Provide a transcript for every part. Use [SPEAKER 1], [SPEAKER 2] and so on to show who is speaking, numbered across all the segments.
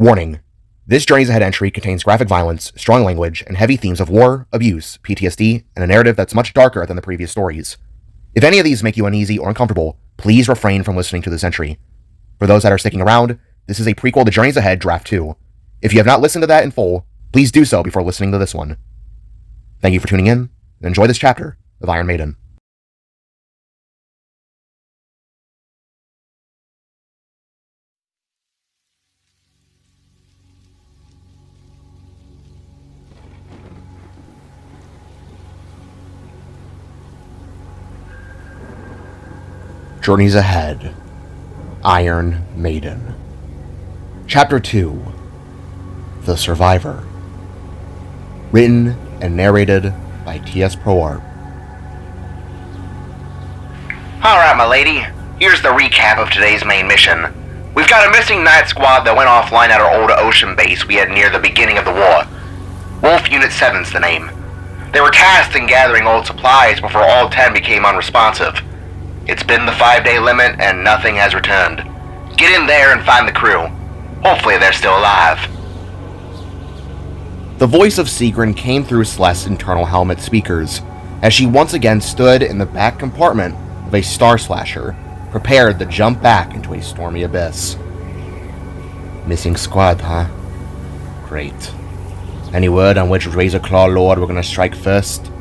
[SPEAKER 1] Warning. This Journeys Ahead entry contains graphic violence, strong language, and heavy themes of war, abuse, PTSD, and a narrative that's much darker than the previous stories. If any of these make you uneasy or uncomfortable, please refrain from listening to this entry. For those that are sticking around, this is a prequel to Journeys Ahead Draft 2. If you have not listened to that in full, please do so before listening to this one. Thank you for tuning in, and enjoy this chapter of Iron Maiden. Journeys Ahead, Iron Maiden. Chapter 2, The Survivor. Written and narrated by T.S. Proart.
[SPEAKER 2] Alright, my lady. Here's the recap of today's main mission. We've got a missing night squad that went offline at our old ocean base we had near the beginning of the war. Wolf Unit 7's the name. They were tasked in gathering old supplies before all 10 became unresponsive. It's been the 5-day limit and nothing has returned. Get in there and find the crew. Hopefully they're still alive.
[SPEAKER 1] The voice of Sigrun came through Celeste's internal helmet speakers as she once again stood in the back compartment of a Star Slasher, prepared to jump back into a stormy abyss. Missing squad, huh? Great. Any word on which Razor Claw Lord we're gonna strike first?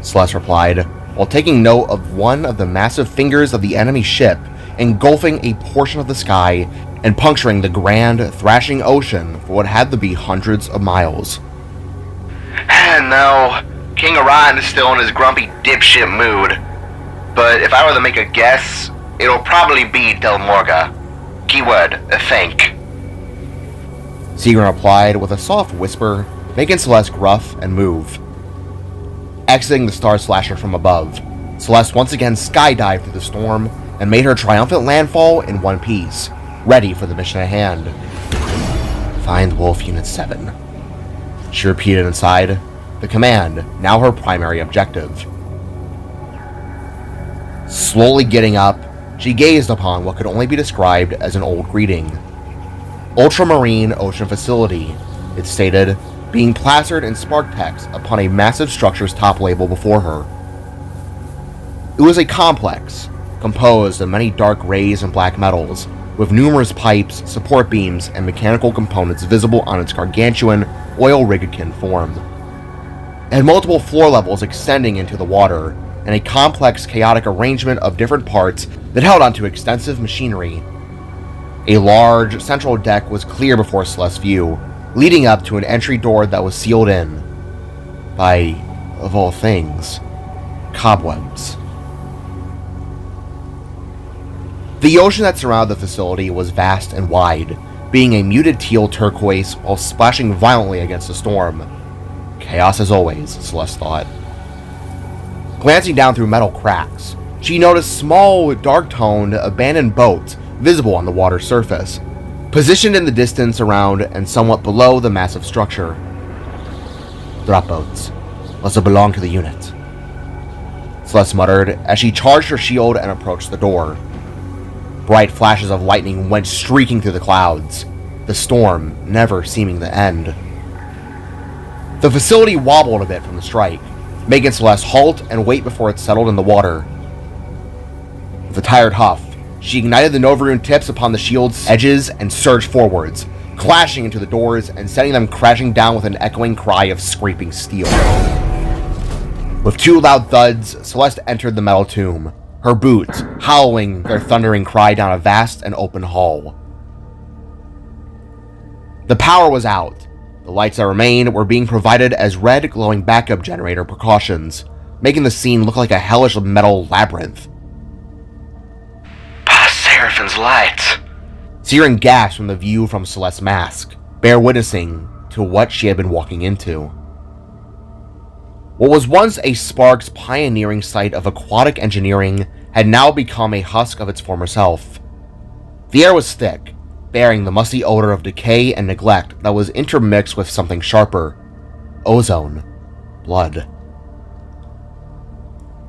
[SPEAKER 1] Celeste replied, while taking note of one of the massive fingers of the enemy ship engulfing a portion of the sky and puncturing the grand, thrashing ocean for what had to be hundreds of miles.
[SPEAKER 2] No, King Orion is still in his grumpy dipshit mood. But if I were to make a guess, it'll probably be Del Morga. Keyword, think.
[SPEAKER 1] Sigrun replied with a soft whisper, making Celeste gruff and move. Exiting the Star Slasher from above, Celeste once again skydived through the storm and made her triumphant landfall in one piece, ready for the mission at hand. Find Wolf Unit 7. She repeated inside, the command now her primary objective. Slowly getting up, she gazed upon what could only be described as an old greeting. Ultramarine Ocean Facility, it stated, being plastered in spark text upon a massive structure's top label before her. It was a complex, composed of many dark grays and black metals, with numerous pipes, support beams, and mechanical components visible on its gargantuan, oil-rig-akin form. It had multiple floor levels extending into the water, and a complex, chaotic arrangement of different parts that held onto extensive machinery. A large, central deck was clear before Celeste's view, leading up to an entry door that was sealed in by, of all things, cobwebs. The ocean that surrounded the facility was vast and wide, being a muted teal turquoise while splashing violently against the storm. Chaos as always, Celeste thought. Glancing down through metal cracks, she noticed small, dark-toned, abandoned boats visible on the water's surface, positioned in the distance around and somewhat below the massive structure. Drop boats. Must have belonged to the unit, Celeste muttered as she charged her shield and approached the door. Bright flashes of lightning went streaking through the clouds, the storm never seeming to end. The facility wobbled a bit from the strike, making Celeste halt and wait before it settled in the water. With a tired huff, she ignited the Novarune tips upon the shield's edges and surged forwards, clashing into the doors and sending them crashing down with an echoing cry of scraping steel. With two loud thuds, Celeste entered the metal tomb, her boots howling their thundering cry down a vast and open hall. The power was out. The lights that remained were being provided as red glowing backup generator precautions, making the scene look like a hellish metal labyrinth.
[SPEAKER 2] Seraphine's lights.
[SPEAKER 1] Sigrun gasped from the view from Celeste's mask, bear witnessing to what she had been walking into. What was once a Spark's pioneering site of aquatic engineering had now become a husk of its former self. The air was thick, bearing the musty odor of decay and neglect that was intermixed with something sharper. Ozone. Blood.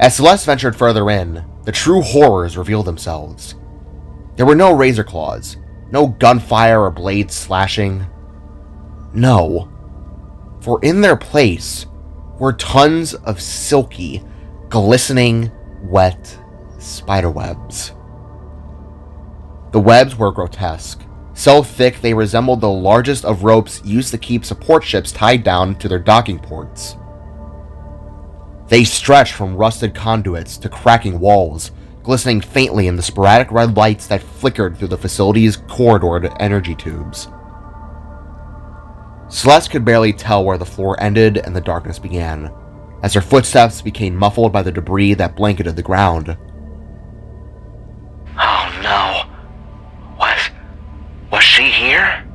[SPEAKER 1] As Celeste ventured further in, the true horrors revealed themselves. There were no razor claws, No gunfire or blades slashing. No. For in their place were tons of silky, glistening, wet spiderwebs. The webs were grotesque, so thick they resembled the largest of ropes used to keep support ships tied down to their docking ports. They stretched from rusted conduits to cracking walls, glistening faintly in the sporadic red lights that flickered through the facility's corridored energy tubes. Celeste could barely tell where the floor ended and the darkness began, as her footsteps became muffled by the debris that blanketed the ground.
[SPEAKER 2] Oh no. Was she here?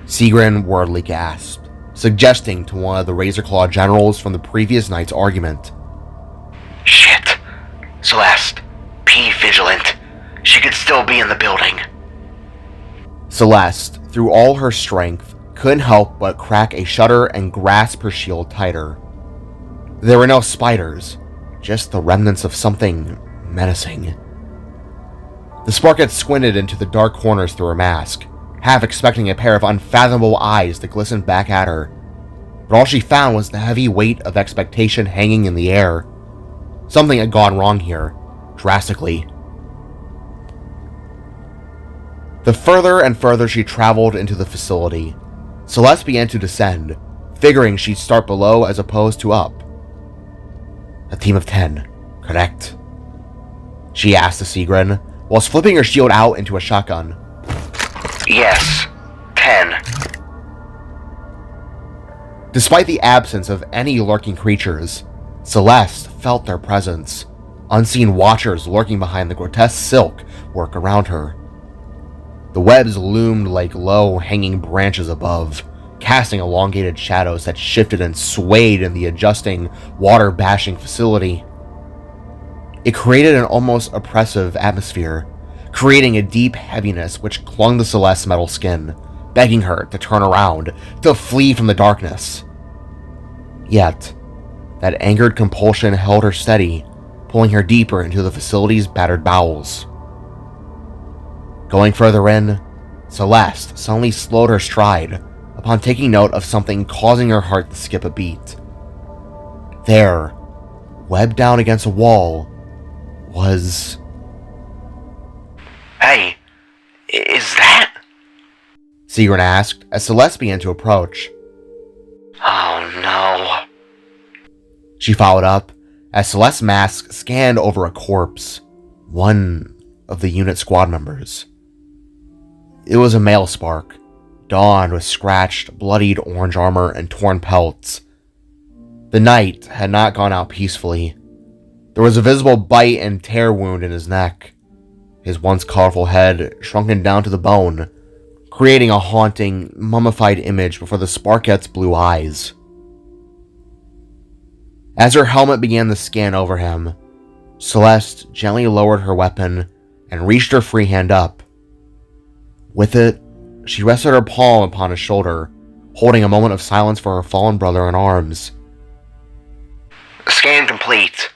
[SPEAKER 1] Sigrun wordly gasped, suggesting to one of the Razorclaw generals from the previous night's argument.
[SPEAKER 2] Shit. Celeste, be vigilant. She could still be in the building.
[SPEAKER 1] Celeste, through all her strength, couldn't help but crack a shutter and grasp her shield tighter. There were no spiders, just the remnants of something menacing. The spark had squinted into the dark corners through her mask, half expecting a pair of unfathomable eyes to glisten back at her. But all she found was the heavy weight of expectation hanging in the air. Something had gone wrong here, drastically. The further and further she traveled into the facility, Celeste began to descend, figuring she'd start below as opposed to up. A team of 10, correct? She asked the Sigrun, whilst flipping her shield out into a shotgun.
[SPEAKER 2] Yes, 10.
[SPEAKER 1] Despite the absence of any lurking creatures, Celeste felt their presence, unseen watchers lurking behind the grotesque silk work around her. The webs loomed like low, hanging branches above, casting elongated shadows that shifted and swayed in the adjusting, water-bashing facility. It created an almost oppressive atmosphere, creating a deep heaviness which clung to Celeste's metal skin, begging her to turn around, to flee from the darkness. Yet, that angered compulsion held her steady, pulling her deeper into the facility's battered bowels. Going further in, Celeste suddenly slowed her stride upon taking note of something causing her heart to skip a beat. There, webbed down against a wall, was...
[SPEAKER 2] Hey, is that?
[SPEAKER 1] Sigrun asked as Celeste began to approach.
[SPEAKER 2] Oh no.
[SPEAKER 1] She followed up as Celeste's mask scanned over a corpse, one of the unit squad members. It was a male Spark, donned with scratched, bloodied orange armor and torn pelts. The night had not gone out peacefully. There was a visible bite and tear wound in his neck, his once colorful head shrunken down to the bone, creating a haunting, mummified image before the Sparkette's blue eyes. As her helmet began to scan over him, Celeste gently lowered her weapon and reached her free hand up. With it, she rested her palm upon his shoulder, holding a moment of silence for her fallen brother in arms.
[SPEAKER 2] Scan complete.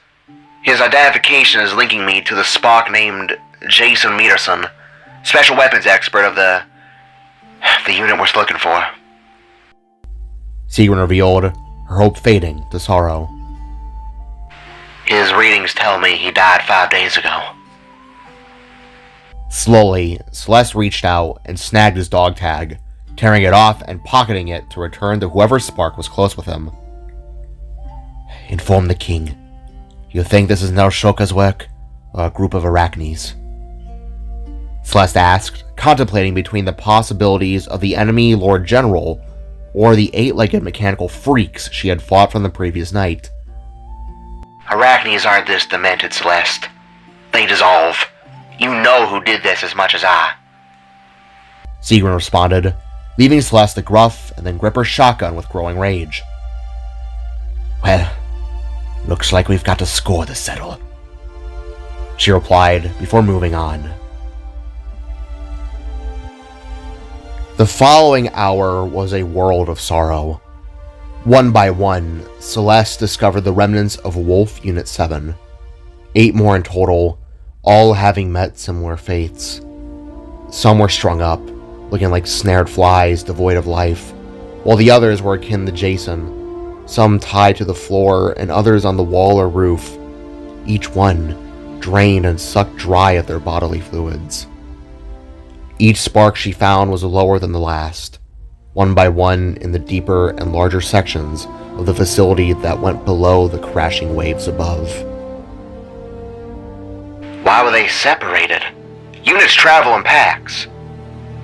[SPEAKER 2] His identification is linking me to the Spock named Jason Meterson, special weapons expert of the unit we're looking for.
[SPEAKER 1] Sigrun revealed, her hope fading to sorrow.
[SPEAKER 2] His readings tell me he died 5 days ago.
[SPEAKER 1] Slowly, Celeste reached out and snagged his dog tag, tearing it off and pocketing it to return to whoever Spark was close with him. Inform the king. You think this is Nar Shoka's work, or a group of Arachnes? Celeste asked, contemplating between the possibilities of the enemy Lord General or the 8-legged mechanical freaks she had fought from the previous night.
[SPEAKER 2] Arachnes aren't this demented, Celeste. They dissolve. You know who did this as much as I.
[SPEAKER 1] Sigrun responded, leaving Celeste to gruff and then grip her shotgun with growing rage. Well, looks like we've got a score to settle, she replied before moving on. The following hour was a world of sorrow. One by one, Celeste discovered the remnants of Wolf Unit 7. 8 more in total, all having met similar fates. Some were strung up, looking like snared flies devoid of life, while the others were akin to Jason, some tied to the floor and others on the wall or roof, each one drained and sucked dry of their bodily fluids. Each spark she found was lower than the last, one by one in the deeper and larger sections of the facility that went below the crashing waves above.
[SPEAKER 2] Why were they separated? Units travel in packs.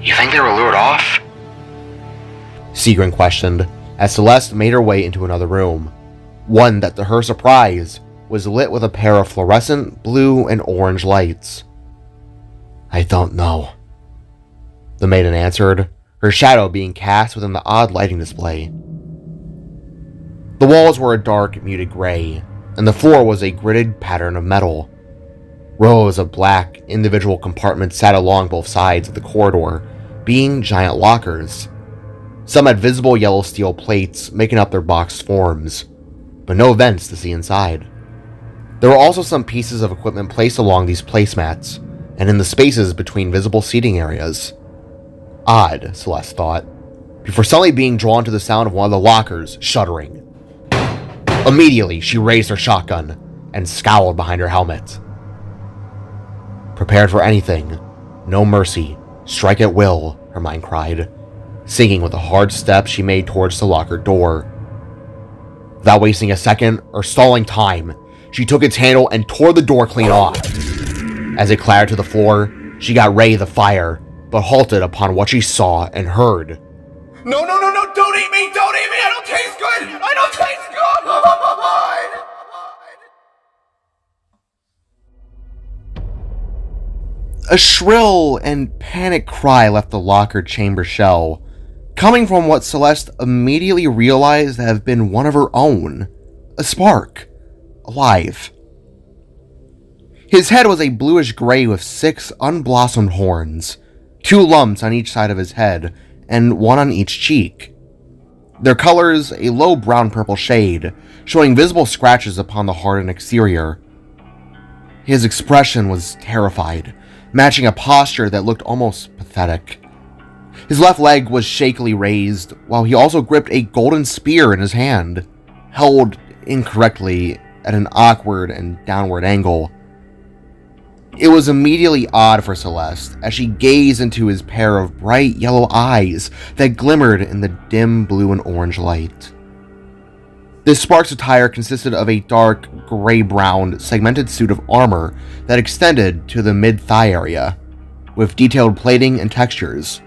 [SPEAKER 2] You think they were lured off?
[SPEAKER 1] Seagrin questioned as Celeste made her way into another room, one that to her surprise was lit with a pair of fluorescent blue and orange lights. "I don't know," the maiden answered, her shadow being cast within the odd lighting display. The walls were a dark, muted gray, and the floor was a gridded pattern of metal. Rows of black, individual compartments sat along both sides of the corridor, being giant lockers. Some had visible yellow steel plates making up their boxed forms, but no vents to see inside. There were also some pieces of equipment placed along these placemats, and in the spaces between visible seating areas. Odd, Celeste thought, before suddenly being drawn to the sound of one of the lockers shuddering. Immediately, she raised her shotgun and scowled behind her helmet. Prepared for anything, no mercy, strike at will, her mind cried, sinking with a hard step she made towards the locker door. Without wasting a second or stalling time, she took its handle and tore the door clean off. As it clattered to the floor, she got ready to fire, but halted upon what she saw and heard.
[SPEAKER 3] No, don't eat me, I don't taste good,
[SPEAKER 1] A shrill and panicked cry left the locker chamber shell, coming from what Celeste immediately realized to have been one of her own, a spark, alive. His head was a bluish gray with 6 unblossomed horns, 2 lumps on each side of his head, and 1 on each cheek. Their colors a low brown-purple shade, showing visible scratches upon the hardened exterior. His expression was terrified, matching a posture that looked almost pathetic. His left leg was shakily raised, while he also gripped a golden spear in his hand, held incorrectly at an awkward and downward angle. It was immediately odd for Celeste as she gazed into his pair of bright yellow eyes that glimmered in the dim blue and orange light. This spark's attire consisted of a dark, gray-brown, segmented suit of armor that extended to the mid-thigh area, with detailed plating and textures.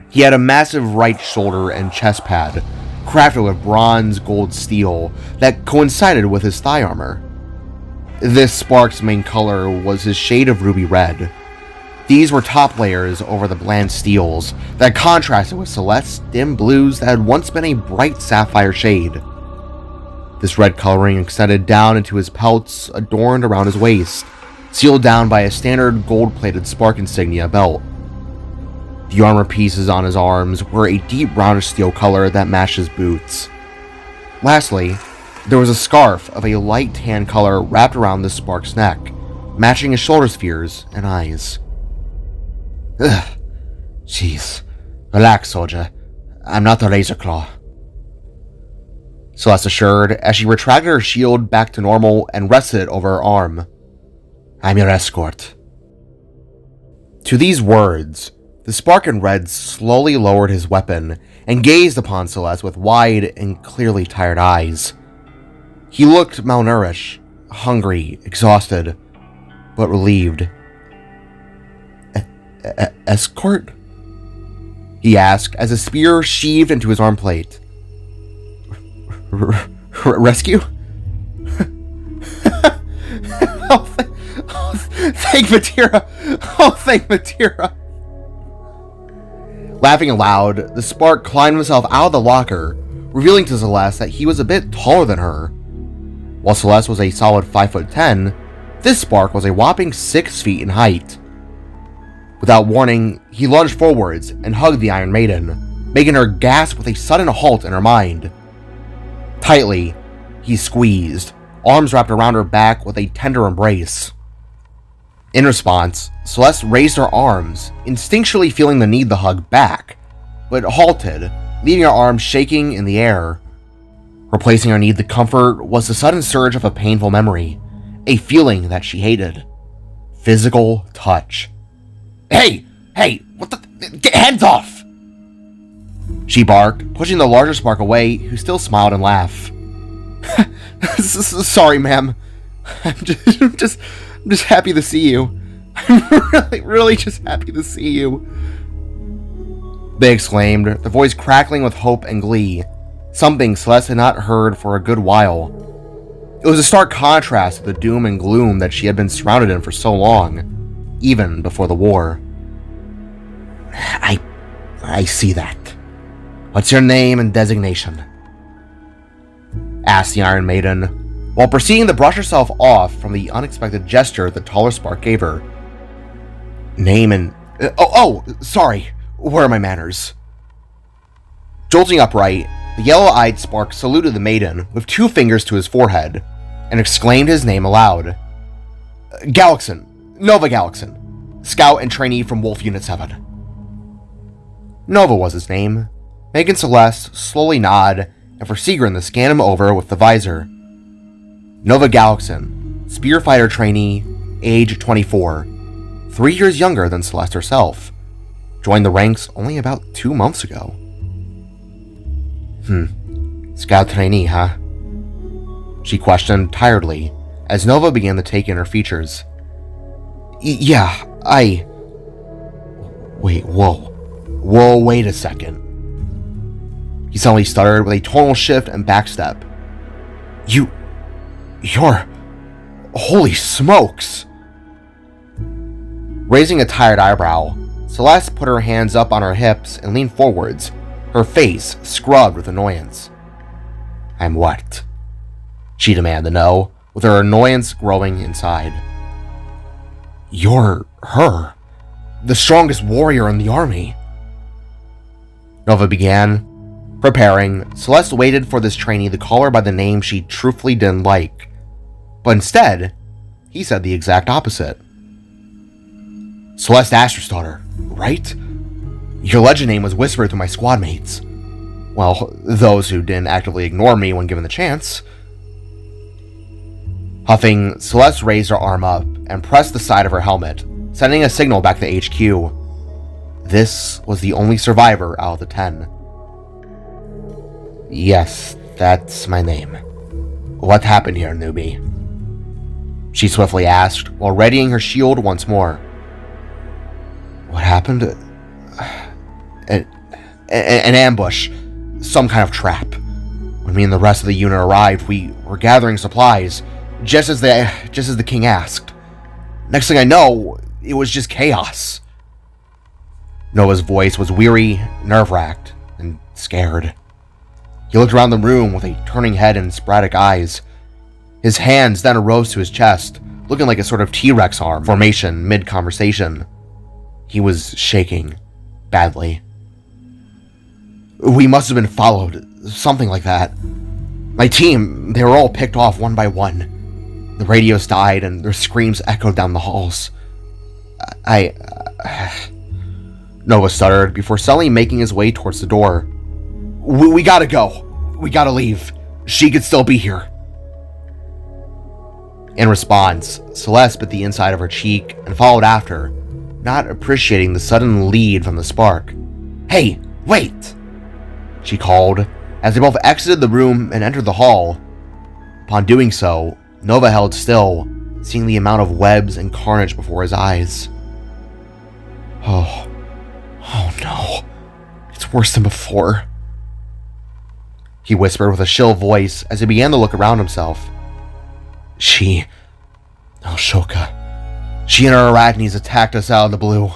[SPEAKER 1] He had a massive right shoulder and chest pad, crafted with bronze gold steel that coincided with his thigh armor. This spark's main color was his shade of ruby red. These were top layers over the bland steels that contrasted with Celeste's dim blues that had once been a bright sapphire shade. This red coloring extended down into his pelts adorned around his waist, sealed down by a standard gold-plated spark insignia belt. The armor pieces on his arms were a deep brownish steel color that matched his boots. Lastly, there was a scarf of a light tan color wrapped around the spark's neck, matching his shoulder spheres and eyes. Ugh. Jeez. Relax, soldier. I'm not a laser claw, Celeste assured as she retracted her shield back to normal and rested it over her arm. I'm your escort. To these words, the spark in red slowly lowered his weapon and gazed upon Celeste with wide and clearly tired eyes. He looked malnourished, hungry, exhausted, but relieved. Escort? He asked as a spear sheathed into his arm plate. Rescue? Thank Matira! Thank Matira! Laughing aloud, the spark climbed himself out of the locker, revealing to Celeste that he was a bit taller than her. While Celeste was a solid 5'10", this spark was a whopping 6 feet in height. Without warning, he lunged forwards and hugged the Iron Maiden, making her gasp with a sudden halt in her mind. Tightly, he squeezed, arms wrapped around her back with a tender embrace. In response, Celeste raised her arms, instinctually feeling the need to hug back, but halted, leaving her arms shaking in the air. Replacing her need to comfort was the sudden surge of a painful memory, a feeling that she hated. Physical touch. Hey! What the? Get hands off! She barked, pushing the larger spark away, who still smiled and laughed. Sorry, ma'am. I'm just happy to see you. I'm really just happy to see you. They exclaimed, their voice crackling with hope and glee, something Celeste had not heard for a good while. It was a stark contrast to the doom and gloom that she had been surrounded in for so long, even before the war. I see that. What's your name and designation? Asked the Iron Maiden, while proceeding to brush herself off from the unexpected gesture the taller spark gave her. Name and... sorry. Where are my manners? Jolting upright, the yellow-eyed spark saluted the maiden with 2 fingers to his forehead, and exclaimed his name aloud. Galaxon. Nova Galaxon. Scout and trainee from Wolf Unit 7. Nova was his name, making Celeste slowly nod, and for Sigrun to scan him over with the visor. Nova Galaxon, spearfighter trainee, age 24, 3 years younger than Celeste herself. Joined the ranks only about 2 months ago. Scout trainee, huh? She questioned tiredly, as Nova began to take in her features. Yeah, wait a second. He suddenly stuttered with a tonal shift and backstep. You're... Holy smokes! Raising a tired eyebrow, Celeste put her hands up on her hips and leaned forwards, her face scrubbed with annoyance. I'm what? She demanded to know, with her annoyance growing inside. You're her, the strongest warrior in the army. Nova began. Preparing, Celeste waited for this trainee to call her by the name she truthfully didn't like. But instead, he said the exact opposite. Celeste Asher's right? Your legend name was whispered to my squad mates. Well, those who didn't actively ignore me when given the chance. Huffing, Celeste raised her arm up and pressed the side of her helmet, sending a signal back to HQ. This was the only survivor out of the 10. Yes, that's my name. What happened here, newbie? She swiftly asked, while readying her shield once more. What happened? An ambush. Some kind of trap. When me and the rest of the unit arrived, we were gathering supplies, just as the king asked. Next thing I know, it was just chaos. Nova's voice was weary, nerve-wracked, and scared. He looked around the room with a turning head and sporadic eyes. His hands then arose to his chest, looking like a sort of T-Rex arm formation mid-conversation. He was shaking, badly. We must have been followed, something like that. My team, they were all picked off one by one. The radios died and their screams echoed down the halls. Nova stuttered before suddenly making his way towards the door. We gotta go. We gotta leave. She could still be here. In response, Celeste bit the inside of her cheek and followed after, not appreciating the sudden lead from the spark. Hey, wait! She called, as they both exited the room and entered the hall. Upon doing so, Nova held still, seeing the amount of webs and carnage before his eyes. Oh no. It's worse than before. He whispered with a shrill voice as he began to look around himself. Shoka. She and her arachnes attacked us out of the blue.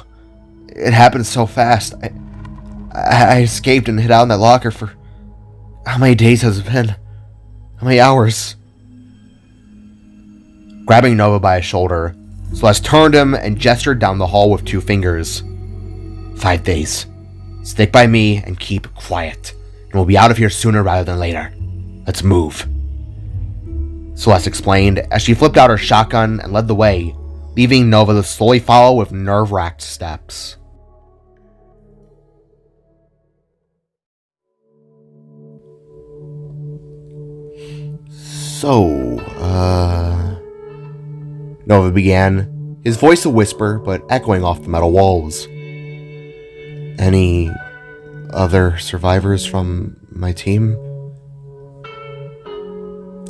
[SPEAKER 1] It happened so fast. I escaped and hid out in that locker for... How many days has it been? How many hours? Grabbing Nova by his shoulder, Celeste turned him and gestured down the hall with 2 fingers. 5 days. Stick by me and keep quiet, and we'll be out of here sooner rather than later. Let's move. Celeste explained as she flipped out her shotgun and led the way, leaving Nova to slowly follow with nerve-wracked steps. So, Nova began, his voice a whisper, but echoing off the metal walls. Any other survivors from my team?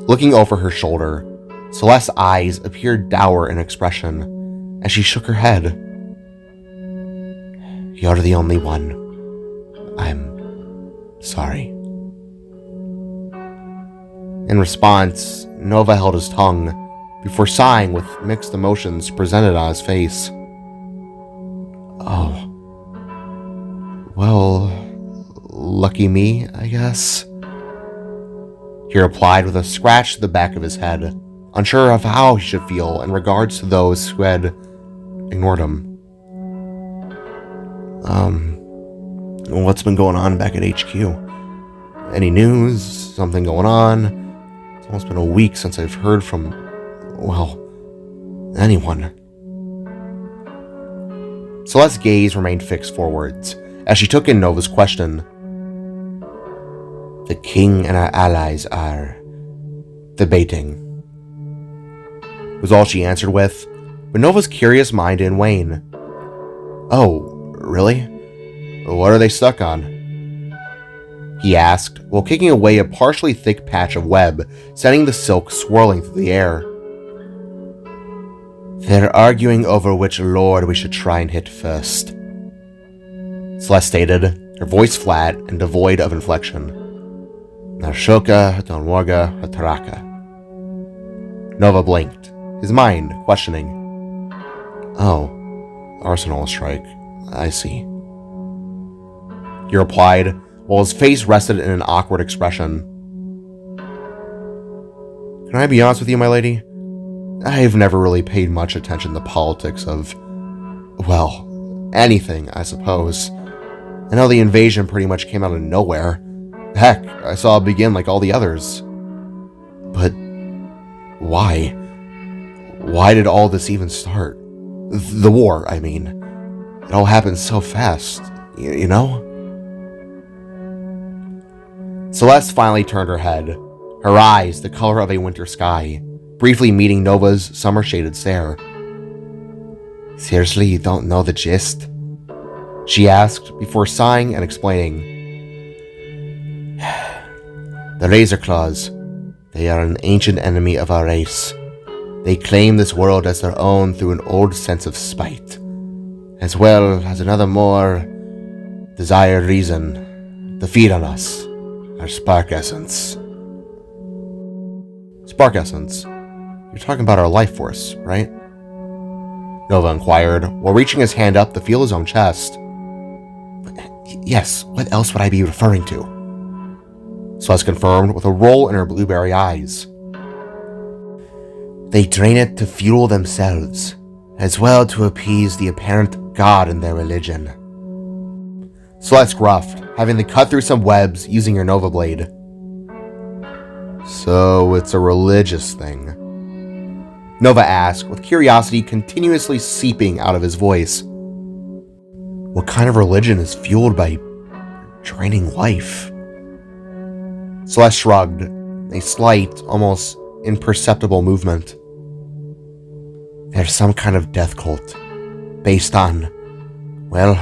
[SPEAKER 1] Looking over her shoulder, Celeste's eyes appeared dour in expression as she shook her head. You're the only one. I'm sorry. In response, Nova held his tongue before sighing with mixed emotions presented on his face. Oh. Well, lucky me, I guess. He replied with a scratch to the back of his head, unsure of how he should feel in regards to those who had ignored him. What's been going on back at HQ? Any news? Something going on? It's almost been a week since I've heard from, well, anyone. Celeste's gaze remained fixed forwards as she took in Nova's question. The king and our allies are debating, was all she answered with, but Nova's curious mind didn't wane. Oh, really? What are they stuck on? He asked, while kicking away a partially thick patch of web, sending the silk swirling through the air. They're arguing over which lord we should try and hit first, Celeste stated, her voice flat and devoid of inflection. Narshoka, Donwarga, Hataraka. Nova blinked, his mind questioning. Oh, Arsenal strike. I see. He replied, while his face rested in an awkward expression. Can I be honest with you, my lady? I've never really paid much attention to politics of, well, anything, I suppose. I know the invasion pretty much came out of nowhere. Heck, I saw it begin like all the others. But why? Why did all this even start? The war, I mean. It all happened so fast, you know? Celeste finally turned her head, her eyes the color of a winter sky, briefly meeting Nova's summer-shaded stare. Seriously, you don't know the gist? She asked, before sighing and explaining. The Razor Claws, they are an ancient enemy of our race. They claim this world as their own through an old sense of spite, as well as another more desired reason to feed on us, our spark essence. Spark essence? You're talking about our life force, right? Nova inquired, while reaching his hand up to feel his own chest. Yes, what else would I be referring to? Celeste confirmed with a roll in her blueberry eyes. They drain it to fuel themselves, as well to appease the apparent god in their religion. Celeste gruffed, having to cut through some webs using her Nova blade. So it's a religious thing? Nova asked, with curiosity continuously seeping out of his voice. What kind of religion is fueled by draining life? Celeste shrugged, a slight, almost imperceptible movement. There's some kind of death cult, based on, well,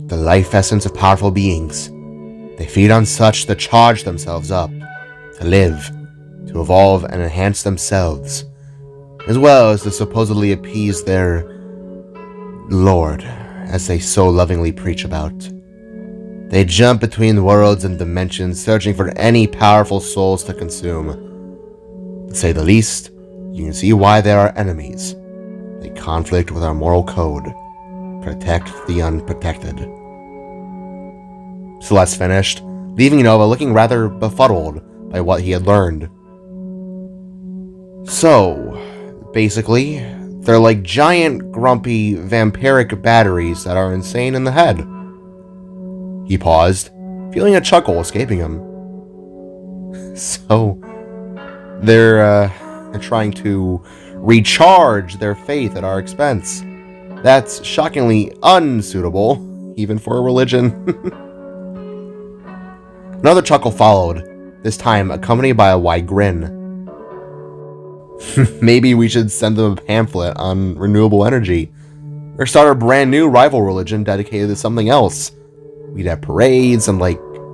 [SPEAKER 1] the life essence of powerful beings. They feed on such to charge themselves up, to live, to evolve and enhance themselves, as well as to supposedly appease their lord, as they so lovingly preach about. They jump between worlds and dimensions, searching for any powerful souls to consume. To say the least, you can see why they are enemies. They conflict with our moral code. Protect the unprotected. Celeste finished, leaving Nova looking rather befuddled by what he had learned. So, basically, they're like giant, grumpy, vampiric batteries that are insane in the head. He paused, feeling a chuckle escaping him. So, they're trying to recharge their faith at our expense. That's shockingly unsuitable, even for a religion. Another chuckle followed, this time accompanied by a wide grin. Maybe we should send them a pamphlet on renewable energy, or start a brand new rival religion dedicated to something else. We'd have parades and,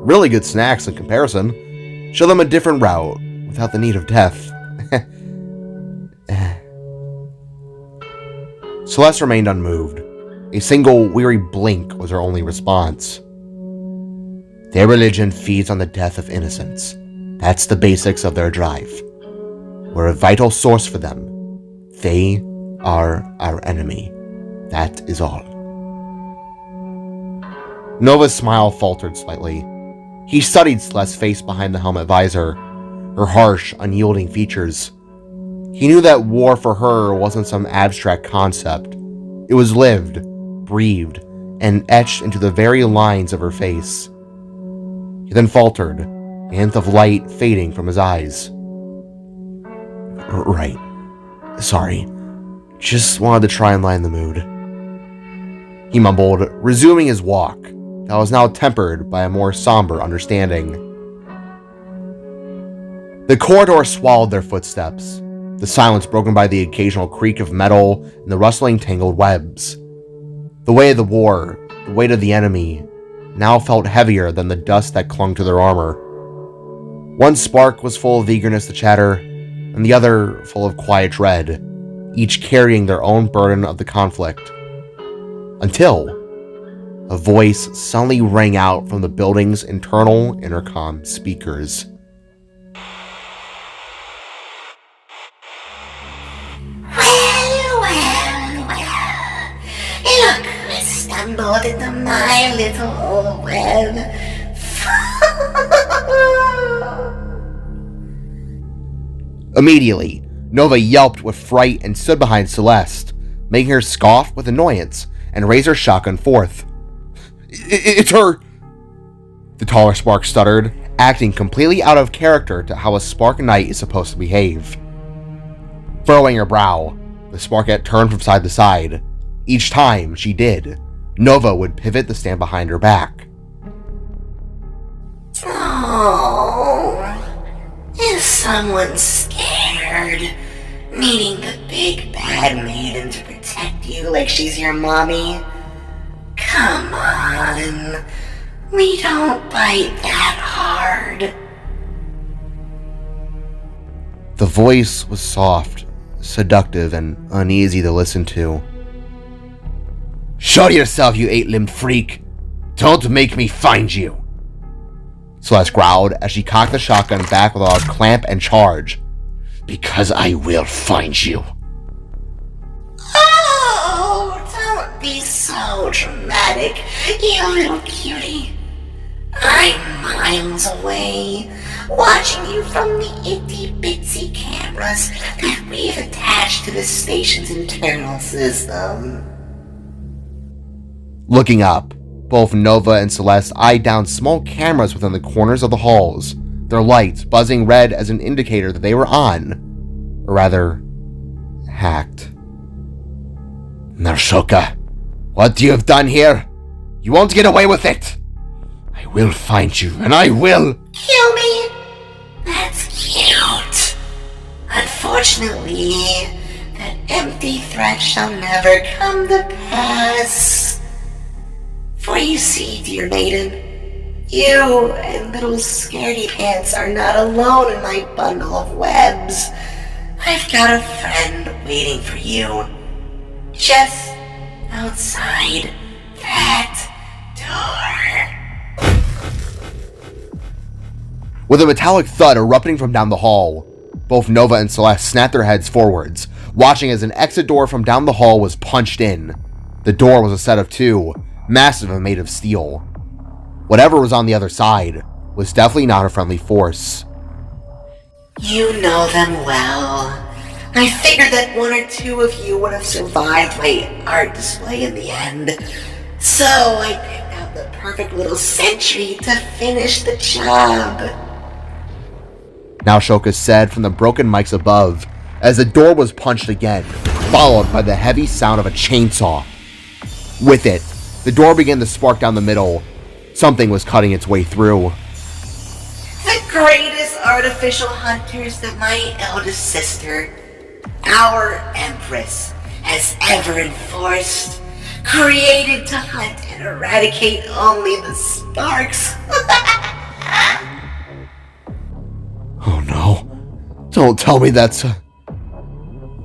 [SPEAKER 1] really good snacks in comparison. Show them a different route, without the need of death. Celeste remained unmoved. A single weary blink was her only response. Their religion feeds on the death of innocents. That's the basics of their drive. We're a vital source for them. They are our enemy. That is all. Nova's smile faltered slightly. He studied Celeste's face behind the helmet visor, her harsh, unyielding features. He knew that war for her wasn't some abstract concept. It was lived, breathed, and etched into the very lines of her face. He then faltered, a hint of light fading from his eyes. Right. Sorry. Just wanted to try and lighten the mood. He mumbled, resuming his walk, that was now tempered by a more somber understanding. The corridor swallowed their footsteps, the silence broken by the occasional creak of metal and the rustling tangled webs. The weight of the war, the weight of the enemy, now felt heavier than the dust that clung to their armor. One spark was full of eagerness to chatter, and the other full of quiet dread, each carrying their own burden of the conflict. Until a voice suddenly rang out from the building's internal intercom speakers.
[SPEAKER 4] Well. Look who stumbled into my little web.
[SPEAKER 1] Immediately, Nova yelped with fright and stood behind Celeste, making her scoff with annoyance and raise her shotgun forth. It's her! The taller Spark stuttered, acting completely out of character to how a Spark Knight is supposed to behave. Furrowing her brow, the Sparkette turned from side to side. Each time she did, Nova would pivot to stand behind her back.
[SPEAKER 4] Oh, is someone scared? Needing the big bad maiden to protect you like she's your mommy? Come on, we don't bite that hard.
[SPEAKER 1] The voice was soft, seductive, and uneasy to listen to. Show yourself, you eight-limbed freak! Don't make me find you! Celeste growled as she cocked the shotgun back with a clamp and charge. Because I will find you.
[SPEAKER 4] Oh, don't be so dramatic, you little cutie. I'm miles away, watching you from the itty-bitsy cameras that we've attached to the station's internal system.
[SPEAKER 1] Looking up, both Nova and Celeste eyed down small cameras within the corners of the halls, their lights buzzing red as an indicator that they were on, or rather, hacked. Narshoka, what you have done here? You won't get away with it! I will find you, and I will...
[SPEAKER 4] Kill me? That's cute. Unfortunately, that empty threat shall never come to pass. For you see, dear maiden, you and little scaredy pants are not alone in my bundle of webs. I've got a friend waiting for you, just outside that door.
[SPEAKER 1] With a metallic thud erupting from down the hall, both Nova and Celeste snapped their heads forwards, watching as an exit door from down the hall was punched in. The door was a set of two, massive and made of steel. Whatever was on the other side was definitely not a friendly force.
[SPEAKER 4] You know them well. I figured that one or two of you would have survived my art display in the end. So I picked out the perfect little sentry to finish the job.
[SPEAKER 1] Now Shoka said from the broken mics above, as the door was punched again, followed by the heavy sound of a chainsaw. With it, the door began to spark down the middle. Something was cutting its way through.
[SPEAKER 4] The greatest artificial hunters that my eldest sister, our Empress, has ever enforced, created to hunt and eradicate only the sparks.
[SPEAKER 1] Oh no, don't tell me that's...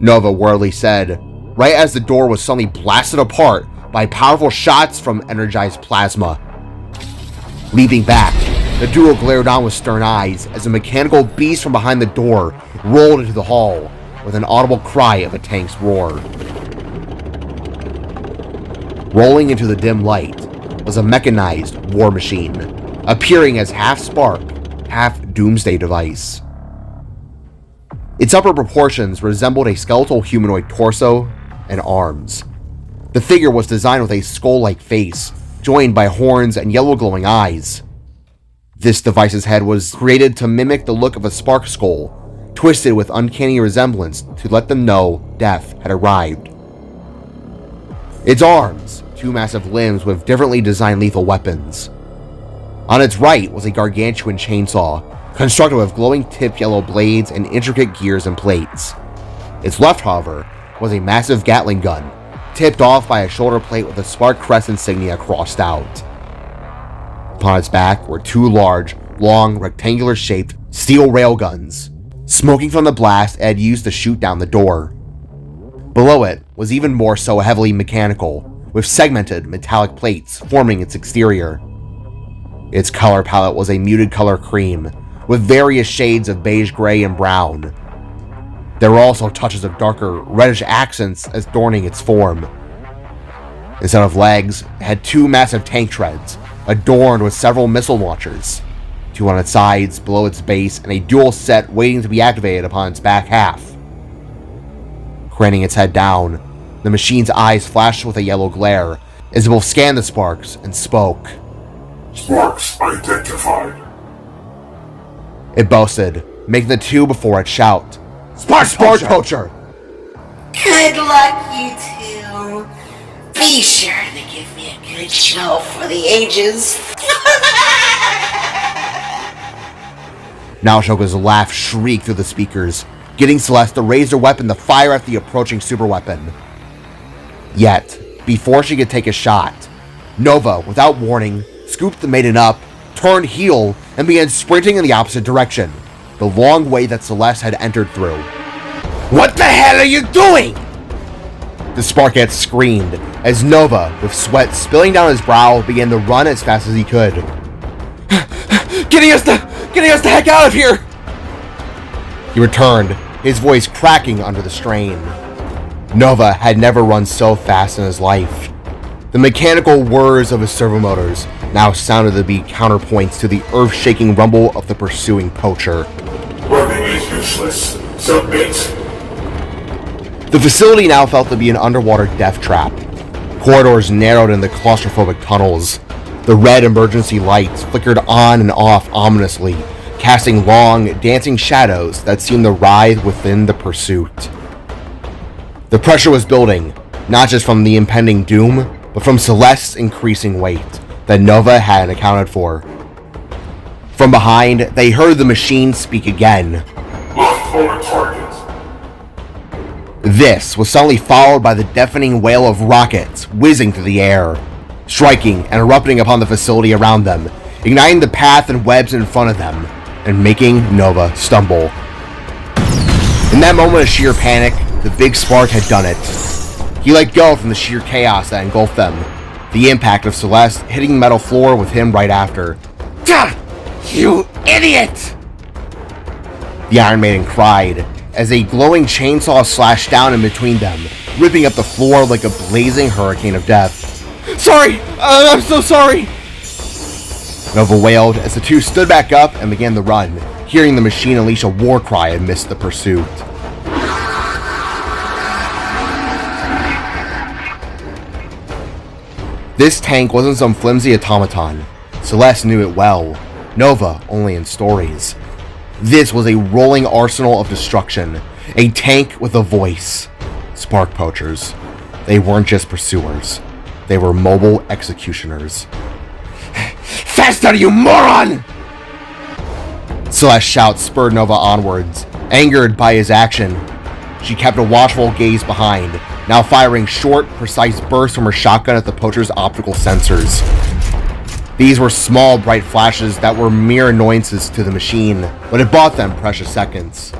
[SPEAKER 1] Nova worriedly said, right as the door was suddenly blasted apart by powerful shots from energized plasma. Leaping back, the duo glared on with stern eyes as a mechanical beast from behind the door rolled into the hall with an audible cry of a tank's roar. Rolling into the dim light was a mechanized war machine, appearing as half spark, half doomsday device. Its upper proportions resembled a skeletal humanoid torso and arms. The figure was designed with a skull-like face, joined by horns and yellow glowing eyes. This device's head was created to mimic the look of a spark skull, twisted with uncanny resemblance to let them know death had arrived. Its arms, two massive limbs with differently designed lethal weapons. On its right was a gargantuan chainsaw, constructed with glowing tipped yellow blades and intricate gears and plates. Its left, however, was a massive Gatling gun, tipped off by a shoulder plate with a Spark Crest insignia crossed out. Upon its back were two large, long, rectangular-shaped steel railguns, smoking from the blast it had used to shoot down the door. Below it was even more so heavily mechanical, with segmented metallic plates forming its exterior. Its color palette was a muted color cream, with various shades of beige, gray, and brown. There were also touches of darker, reddish accents adorning its form. Instead of legs, it had two massive tank treads, adorned with several missile launchers, two on its sides, below its base, and a dual set waiting to be activated upon its back half. Craning its head down, the machine's eyes flashed with a yellow glare, as it both scanned the sparks and spoke.
[SPEAKER 5] Sparks identified.
[SPEAKER 1] It boasted, making the two before it shout, Spark Poacher!
[SPEAKER 4] Good luck, you two. Be sure to give me a good show for the ages.
[SPEAKER 1] Naoshoka's laugh shrieked through the speakers, getting Celeste to raise her weapon to fire at the approaching superweapon. Yet, before she could take a shot, Nova, without warning, scooped the maiden up, turned heel, and began sprinting in the opposite direction, the long way that Celeste had entered through. What the hell are you doing? The Sparkette screamed as Nova, with sweat spilling down his brow, began to run as fast as he could. Getting us the heck out of here! He returned, his voice cracking under the strain. Nova had never run so fast in his life. The mechanical whirs of his servomotors now sounded to be counterpoints to the earth-shaking rumble of the pursuing poacher.
[SPEAKER 5] Running is useless. Submit.
[SPEAKER 1] The facility now felt to be an underwater death trap. Corridors narrowed into claustrophobic tunnels. The red emergency lights flickered on and off ominously, casting long, dancing shadows that seemed to writhe within the pursuit. The pressure was building, not just from the impending doom, but from Celeste's increasing weight that Nova hadn't accounted for. From behind, they heard the machine speak again.
[SPEAKER 5] Lock on target.
[SPEAKER 1] This was suddenly followed by the deafening wail of rockets whizzing through the air, striking and erupting upon the facility around them, igniting the path and webs in front of them, and making Nova stumble. In that moment of sheer panic, the big spark had done it. He let go from the sheer chaos that engulfed them, the impact of Celeste hitting the metal floor with him right after. "Gah! You idiot!" The Iron Maiden cried, as a glowing chainsaw slashed down in between them, ripping up the floor like a blazing hurricane of death. "Sorry! I'm so sorry!" Nova wailed as the two stood back up and began the run, hearing the machine unleash a war cry amidst the pursuit. This tank wasn't some flimsy automaton. Celeste knew it well. Nova only in stories. This was a rolling arsenal of destruction, A tank with a voice. Spark poachers. They weren't just pursuers. They were mobile executioners. Faster, you moron! Celeste shouts spurred Nova onwards. Angered by his action, she kept a watchful gaze behind, now firing short, precise bursts from her shotgun at the poacher's optical sensors. These were small, bright flashes that were mere annoyances to the machine, but it bought them precious seconds.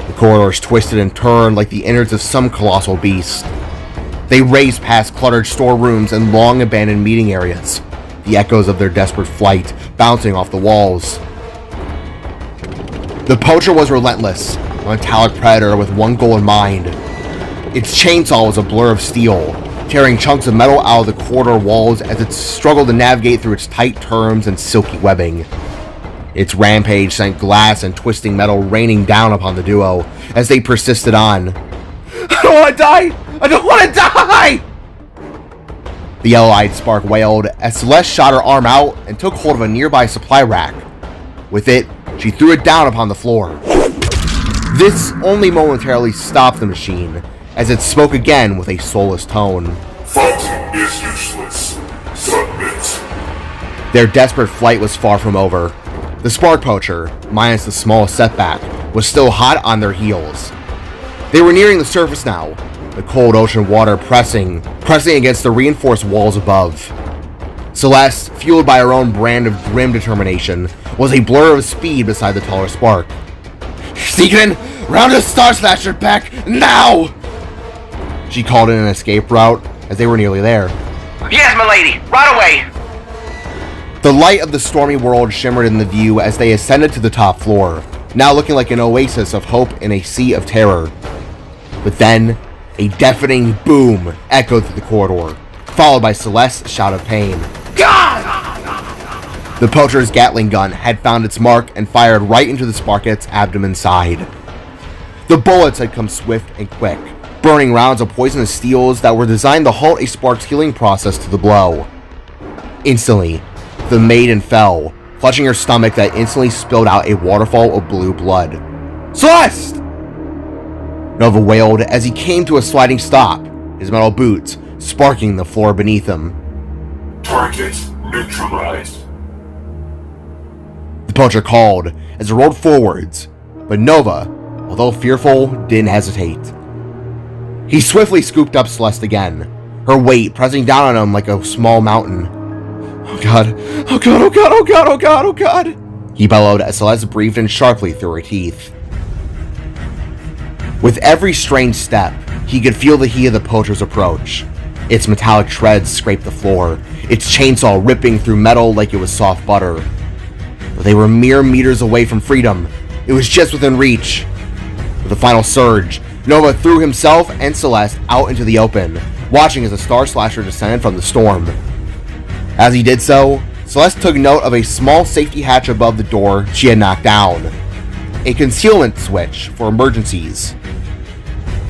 [SPEAKER 1] The corridors twisted and turned like the innards of some colossal beast. They raced past cluttered storerooms and long-abandoned meeting areas, the echoes of their desperate flight bouncing off the walls. The poacher was relentless, a metallic predator with one goal in mind. Its chainsaw was a blur of steel, tearing chunks of metal out of the corridor walls as it struggled to navigate through its tight turns and silky webbing. Its rampage sent glass and twisting metal raining down upon the duo as they persisted on. I don't want to die! I don't want to die! The yellow-eyed Spark wailed as Celeste shot her arm out and took hold of a nearby supply rack. With it, she threw it down upon the floor. This only momentarily stopped the machine, as it spoke again with a soulless tone.
[SPEAKER 5] Fighting is useless. Submit.
[SPEAKER 1] Their desperate flight was far from over. The Spark Poacher, minus the small setback, was still hot on their heels. They were nearing the surface now, the cold ocean water pressing against the reinforced walls above. Celeste, fueled by her own brand of grim determination, was a blur of speed beside the taller Spark. Seekrin, round the Star Slasher back, now! She called in an escape route as they were nearly there.
[SPEAKER 2] Yes, milady, right away!
[SPEAKER 1] The light of the stormy world shimmered in the view as they ascended to the top floor, now looking like an oasis of hope in a sea of terror. But then, a deafening boom echoed through the corridor, followed by Celeste's shout of pain. God! The poacher's Gatling gun had found its mark and fired right into the Sparket's abdomen side. The bullets had come swift and quick, burning rounds of poisonous steels that were designed to halt a Spark's healing process to the blow. Instantly, the Maiden fell, clutching her stomach that instantly spilled out a waterfall of blue blood. Celeste! Nova wailed as he came to a sliding stop, his metal boots sparking the floor beneath him.
[SPEAKER 5] Target neutralized.
[SPEAKER 1] The poacher called as it rolled forwards, but Nova, although fearful, didn't hesitate. He swiftly scooped up Celeste again, her weight pressing down on him like a small mountain. Oh god, oh god, oh god, oh god, oh god, oh god! He bellowed as Celeste breathed in sharply through her teeth. With every strange step, he could feel the heat of the poacher's approach. Its metallic treads scraped the floor, its chainsaw ripping through metal like it was soft butter. But they were mere meters away from freedom. It was just within reach. With a final surge, Nova threw himself and Celeste out into the open, watching as the Star Slasher descended from the storm. As he did so, Celeste took note of a small safety hatch above the door she had knocked down. A concealment switch for emergencies.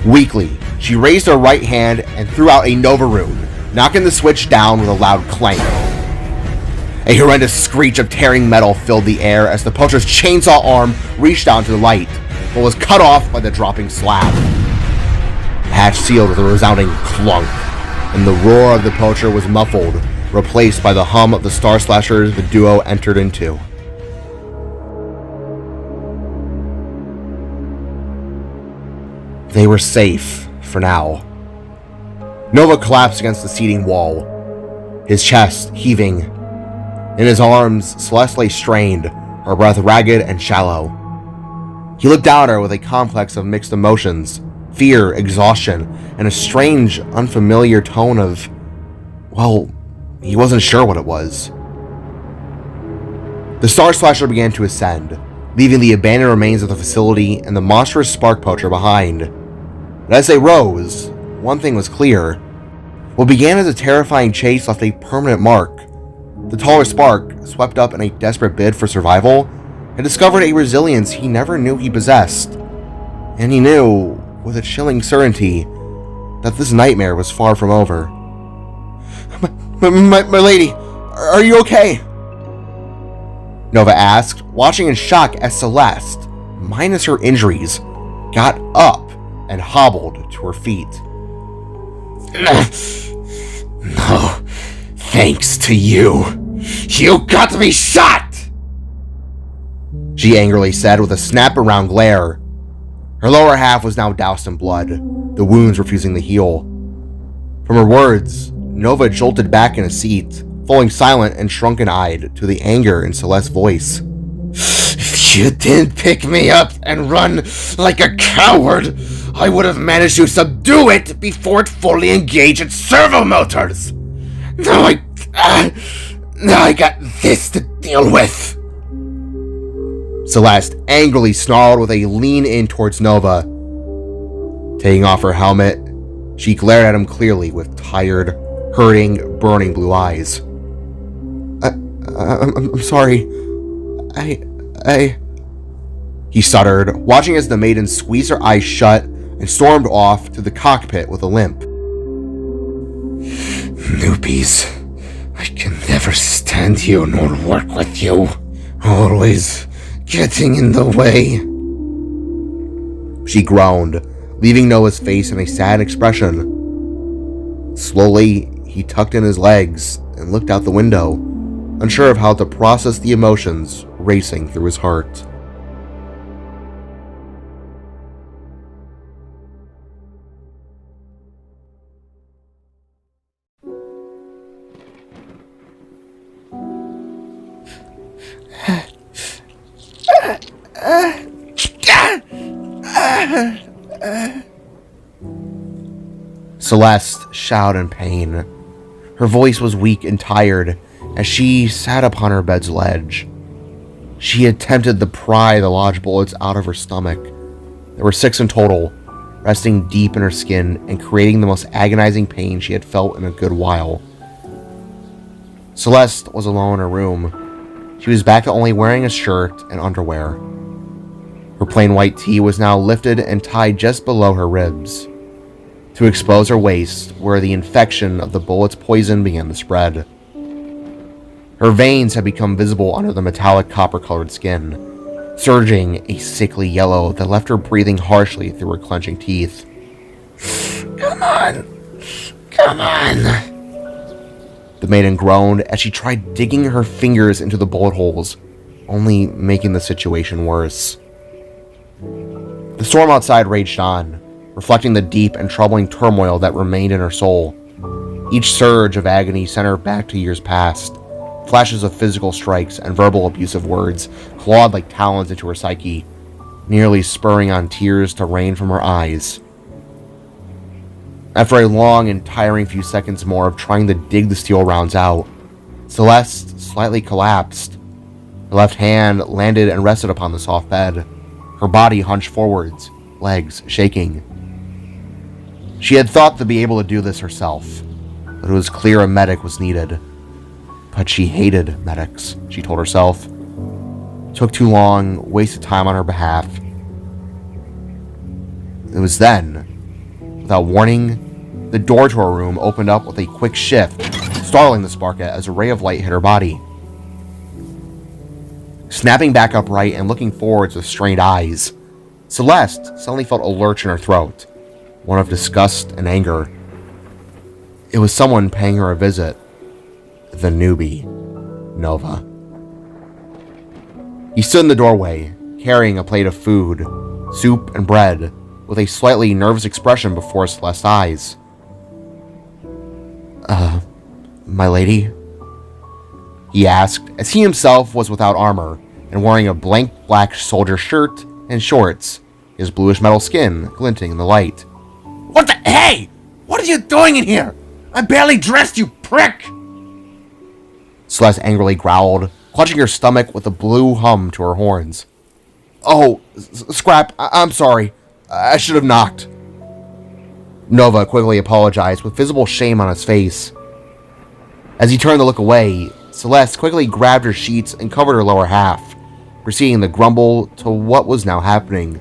[SPEAKER 1] Weakly, she raised her right hand and threw out a Nova rune, knocking the switch down with a loud clank. A horrendous screech of tearing metal filled the air as the poacher's chainsaw arm reached out to the light, but was cut off by the dropping slab. The hatch sealed with a resounding clunk, and the roar of the poacher was muffled, replaced by the hum of the Star Slashers the duo entered into. They were safe, for now. Nova collapsed against the seating wall, his chest heaving. In his arms, Celeste lay strained, her breath ragged and shallow. He looked down at her with a complex of mixed emotions, fear, exhaustion, and a strange, unfamiliar tone of, well, he wasn't sure what it was. The Star Slasher began to ascend, leaving the abandoned remains of the facility and the monstrous Spark Poacher behind. But as they rose, one thing was clear. What began as a terrifying chase left a permanent mark. The taller Spark, swept up in a desperate bid for survival, had discovered a resilience he never knew he possessed. And he knew, with a chilling certainty, that this nightmare was far from over. My lady, are you okay? Nova asked, watching in shock as Celeste, minus her injuries, got up and hobbled to her feet.
[SPEAKER 3] No, thanks to you. You got me shot!
[SPEAKER 1] She angrily said with a snap-around glare. Her lower half was now doused in blood, the wounds refusing to heal. From her words, Nova jolted back in a seat, falling silent and shrunken-eyed to the anger in Celeste's voice.
[SPEAKER 3] If you didn't pick me up and run like a coward, I would have managed to subdue it before it fully engaged its servo motors. Now I got this to deal with.
[SPEAKER 1] Celeste angrily snarled with a lean in towards Nova. Taking off her helmet, she glared at him clearly with tired, hurting, burning blue eyes. I'm sorry. He stuttered, watching as the maiden squeezed her eyes shut and stormed off to the cockpit with a limp.
[SPEAKER 3] Newbies, I can never stand you nor work with you. Always getting in the way.
[SPEAKER 1] She groaned, leaving Nova's face in a sad expression. Slowly, he tucked in his legs and looked out the window, unsure of how to process the emotions racing through his heart. Celeste shouted in pain. Her voice was weak and tired as she sat upon her bed's ledge. She attempted to pry the lodged bullets out of her stomach. There were 6 in total, resting deep in her skin and creating the most agonizing pain she had felt in a good while. Celeste was alone in her room. She was back to only wearing a shirt and underwear. Her plain white tee was now lifted and tied just below her ribs, to expose her waist where the infection of the bullet's poison began to spread. Her veins had become visible under the metallic copper-colored skin, surging a sickly yellow that left her breathing harshly through her clenching teeth.
[SPEAKER 3] Come on.
[SPEAKER 1] The maiden groaned as she tried digging her fingers into the bullet holes, only making the situation worse. The storm outside raged on, reflecting the deep and troubling turmoil that remained in her soul. Each surge of agony sent her back to years past. Flashes of physical strikes and verbal abusive words clawed like talons into her psyche, nearly spurring on tears to rain from her eyes. After a long and tiring few seconds more of trying to dig the steel rounds out, Celeste slightly collapsed. Her left hand landed and rested upon the soft bed, her body hunched forwards, legs shaking. She had thought to be able to do this herself, but it was clear a medic was needed. But she hated medics, she told herself. It took too long, wasted time on her behalf. It was then, without warning, the door to her room opened up with a quick shift, startling the Sparkette as a ray of light hit her body. Snapping back upright and looking forwards with strained eyes, Celeste suddenly felt a lurch in her throat, one of disgust and anger. It was someone paying her a visit. The newbie, Nova. He stood in the doorway, carrying a plate of food, soup and bread, with a slightly nervous expression before Celeste's eyes. My lady? He asked, as he himself was without armor and wearing a blank black soldier shirt and shorts, his bluish metal skin glinting in the light.
[SPEAKER 3] Hey! What are you doing in here? I barely dressed, you prick!
[SPEAKER 1] Celeste angrily growled, clutching her stomach with a blue hum to her horns. Oh, Scrap, I'm sorry. I should have knocked. Nova quickly apologized with visible shame on his face. As he turned to look away, Celeste quickly grabbed her sheets and covered her lower half, proceeding to grumble to what was now happening.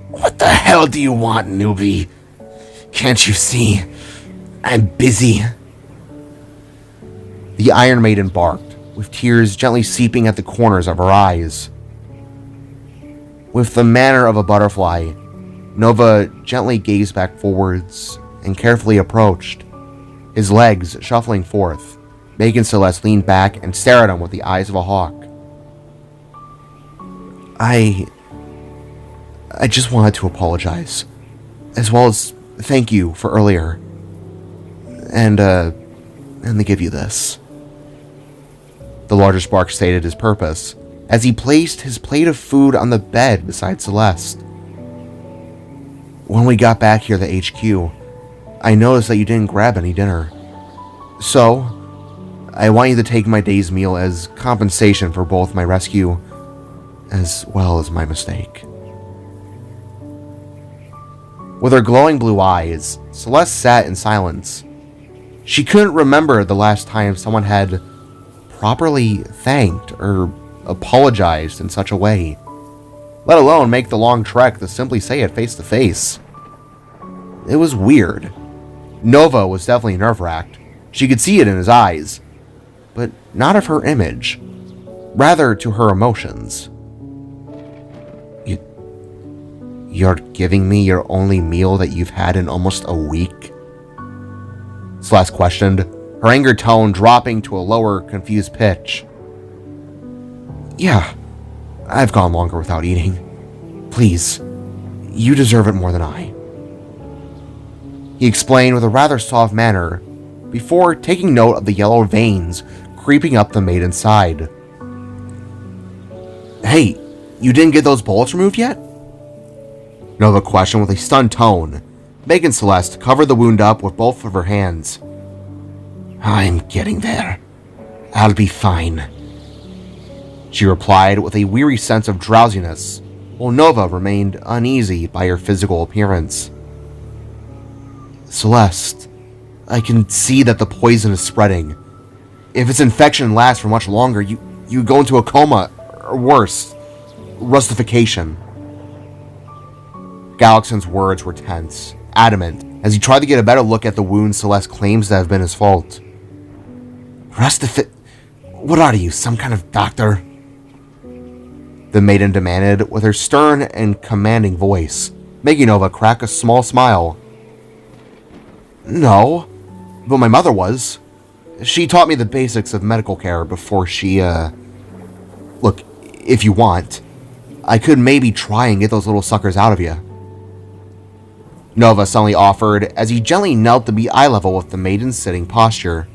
[SPEAKER 3] What the hell do you want, newbie? Can't you see? I'm busy.
[SPEAKER 1] The Iron Maiden barked, with tears gently seeping at the corners of her eyes. With the manner of a butterfly, Nova gently gazed back forwards and carefully approached, his legs shuffling forth, making Celeste lean back and stare at him with the eyes of a hawk. I just wanted to apologize, as well as thank you for earlier, and to give you this. The larger spark stated his purpose, as he placed his plate of food on the bed beside Celeste. When we got back here to the HQ, I noticed that you didn't grab any dinner. So, I want you to take my day's meal as compensation for both my rescue as well as my mistake. With her glowing blue eyes, Celeste sat in silence. She couldn't remember the last time someone had properly thanked or apologized in such a way, let alone make the long trek to simply say it face to face. It was weird. Nova was definitely nerve-wracked. She could see it in his eyes, but not of her image, rather to her emotions. You're giving me your only meal that you've had in almost a week? Celeste questioned, her anger tone dropping to a lower, confused pitch. Yeah, I've gone longer without eating. Please, you deserve it more than I. He explained with a rather soft manner, before taking note of the yellow veins creeping up the maiden's side. Hey, you didn't get those bullets removed yet? Nova questioned with a stunned tone, making Celeste cover the wound up with both of her hands. I'm getting there. I'll be fine, she replied with a weary sense of drowsiness, while Nova remained uneasy by her physical appearance. Celeste, I can see that the poison is spreading. If its infection lasts for much longer, you go into a coma, or worse, rustification. Galaxion's words were tense, adamant, as he tried to get a better look at the wound Celeste claims to have been his fault. What are you, some kind of doctor? The maiden demanded with her stern and commanding voice, making Nova crack a small smile. No, but my mother was. She taught me the basics of medical care before she, Look, if you want, I could maybe try and get those little suckers out of you. Nova suddenly offered as he gently knelt to be eye level with the maiden's sitting posture.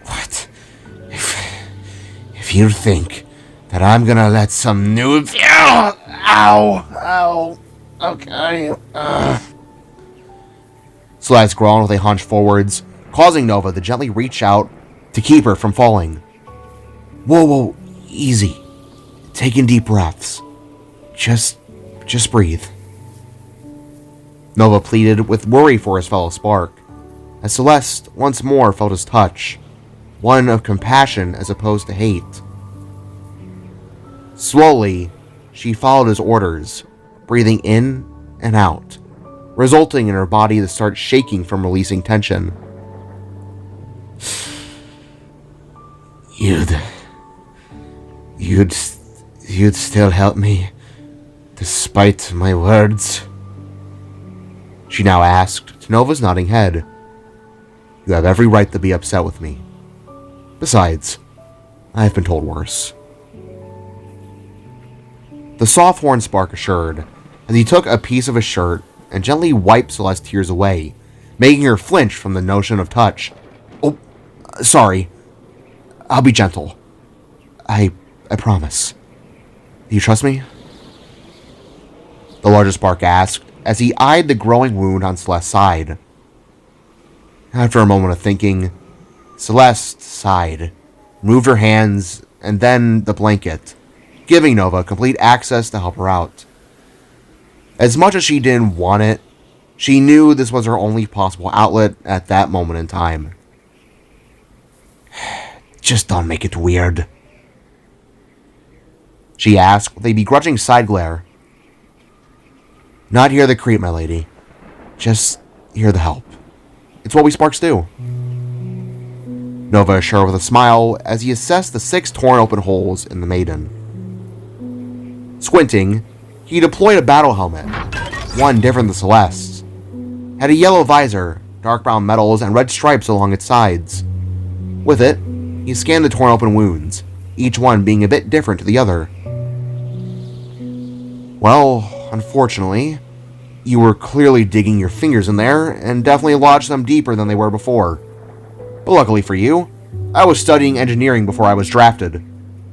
[SPEAKER 1] What? If you think that I'm gonna let some new... Ow! Okay. Celeste groaned with a hunch forwards, causing Nova to gently reach out to keep her from falling. Whoa, easy. Taking deep breaths. Just breathe. Nova pleaded with worry for his fellow spark, as Celeste once more felt his touch, one of compassion as opposed to hate. Slowly, she followed his orders, breathing in and out, resulting in her body to start shaking from releasing tension. You'd still help me, despite my words? She now asked, to Nova's nodding head. You have every right to be upset with me. Besides, I have been told worse. The soft horn spark assured, as he took a piece of his shirt and gently wiped Celeste's tears away, making her flinch from the notion of touch. Oh, sorry. I'll be gentle. I promise. Do you trust me? The larger spark asked, as he eyed the growing wound on Celeste's side. After a moment of thinking, Celeste sighed, moved her hands, and then the blanket, giving Nova complete access to help her out. As much as she didn't want it, she knew this was her only possible outlet at that moment in time. Just don't make it weird, she asked with a begrudging side glare. Not here the creep, my lady. Just here the help. It's what we sparks do. Nova assured with a smile as he assessed the 6 torn open holes in the maiden. Squinting, he deployed a battle helmet, one different than Celeste's. Had a yellow visor, dark brown metals, and red stripes along its sides. With it, he scanned the torn open wounds, each one being a bit different to the other. Well, unfortunately, you were clearly digging your fingers in there and definitely lodged them deeper than they were before. But luckily for you, I was studying engineering before I was drafted.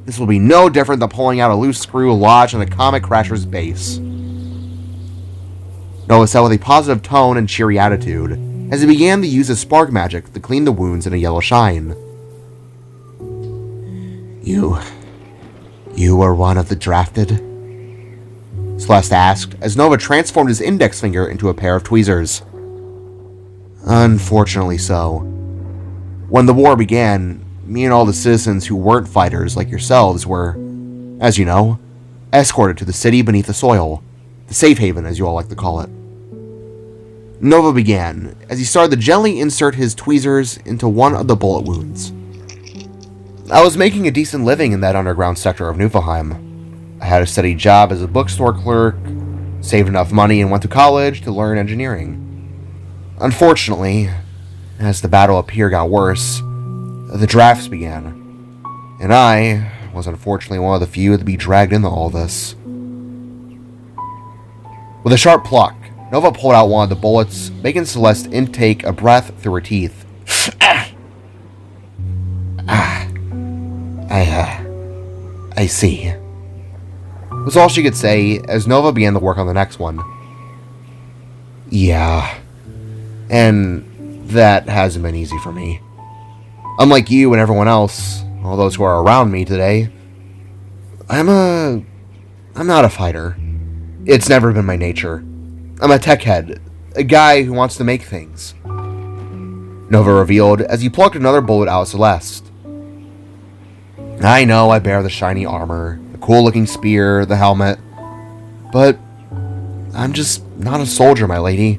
[SPEAKER 1] This will be no different than pulling out a loose screw lodged in a Comet Crasher's base. Noah said with a positive tone and cheery attitude, as he began to use his spark magic to clean the wounds in a yellow shine. You were one of the drafted? Celeste asked, as Nova transformed his index finger into a pair of tweezers. Unfortunately so. When the war began, me and all the citizens who weren't fighters like yourselves were, as you know, escorted to the city beneath the soil, the safe haven as you all like to call it. Nova began, as he started to gently insert his tweezers into one of the bullet wounds. I was making a decent living in that underground sector of Niflheim. I had a steady job as a bookstore clerk, saved enough money and went to college to learn engineering. Unfortunately, as the battle up here got worse, the drafts began, and I was unfortunately one of the few to be dragged into all this. With a sharp pluck, Nova pulled out one of the bullets, making Celeste intake a breath through her teeth. I see, was all she could say as Nova began to work on the next one. Yeah, and that hasn't been easy for me. Unlike you and everyone else, all those who are around me today, I'm not a fighter. It's never been my nature. I'm a tech head, a guy who wants to make things. Nova revealed as he plucked another bullet out of Celeste. I know I bear the shiny armor, the cool-looking spear, the helmet, but I'm just not a soldier, my lady.